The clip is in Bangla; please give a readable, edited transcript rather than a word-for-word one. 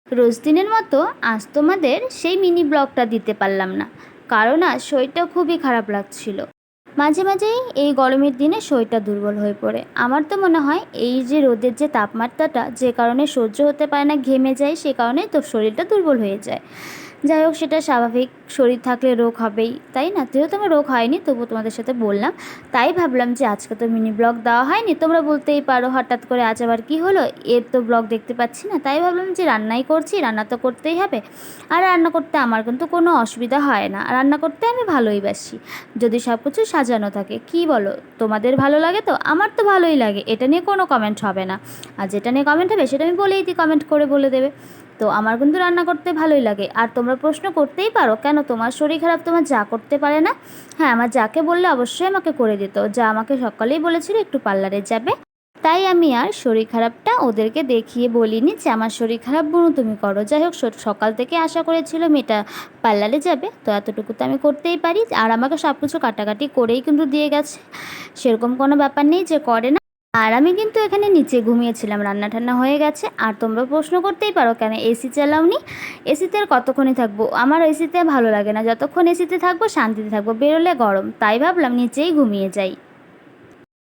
রোজ দিনের মতো আজ তোমাদের সেই মিনি ব্লগটা দিতে পারলাম না, কারণ আজ শরীরটা খুবই খারাপ লাগছিল। মাঝে মাঝেই এই গরমের দিনে শরীরটা দুর্বল হয়ে পড়ে। আমার তো মনে হয় এই যে রোদের যে তাপমাত্রাটা, যে কারণে সহ্য হতে পারে না, ঘেমে যায়, সে কারণে তো শরীরটা দুর্বল হয়ে যায়। যাই হোক, সেটা স্বাভাবিক, শরীর থাকলে রোগ হবেই, তাই না? যেহেতু আমার রোগ হয়নি, তবুও তোমাদের সাথে বললাম। তাই ভাবলাম যে আজকে তো মিনি ব্লগ দেওয়া হয়নি, তোমরা বলতেই পারো হঠাৎ করে আজ আবার কী হলো, এর তো ব্লগ দেখতে পাচ্ছি না। তাই ভাবলাম যে রান্নাই করছি, রান্না তো করতেই হবে। আর রান্না করতে আমার কিন্তু কোনো অসুবিধা হয় না, রান্না করতে আমি ভালোই বাসি, যদি সব কিছু সাজানো থাকে। কি বলো, তোমাদের ভালো লাগে তো? আমার তো ভালোই লাগে, এটা নিয়ে কোনো কমেন্ট হবে না। আর যেটা নিয়ে কমেন্ট হবে সেটা আমি বলেই দিই, কমেন্ট করে বলে দেবে। তো আমার কিন্তু রান্না করতে ভালোই লাগে। আর তোমরা প্রশ্ন করতেই পারো, কেন তোমার শরীর খারাপ, তোমার যা করতে পারে না? হ্যাঁ, আমার যাকে বললে অবশ্যই আমাকে করে দিত। যা আমাকে সকালেই বলেছিল একটু পার্লারে যাবে, তাই আমি আর শরীর খারাপটা ওদেরকে দেখিয়ে বলিনি যে আমার শরীর খারাপ, বোনু তুমি করো। যাই হোক, সকাল থেকে আশা করেছিল মেয়েটা পার্লারে যাবে, তো এতটুকু তো আমি করতেই পারি। আর আমাকে সব কিছু কাটাকাটি করেই কিন্তু দিয়ে গেছে, সেরকম কোনো ব্যাপার নেই যে করে না। আর আমি কিন্তু এখানে নিচে ঘুমিয়েছিলাম, রান্না ঠান্না হয়ে গেছে। আর তোমরা প্রশ্ন করতেই পারো কেন এসি চালাওনি। এসিতে আর কতক্ষণই থাকবো, আমার এসিতে ভালো লাগে না, যতক্ষণ এসিতে থাকবো শান্তিতে থাকবো, বেরোলে গরম, তাই ভাবলাম নিচেই ঘুমিয়ে যাই।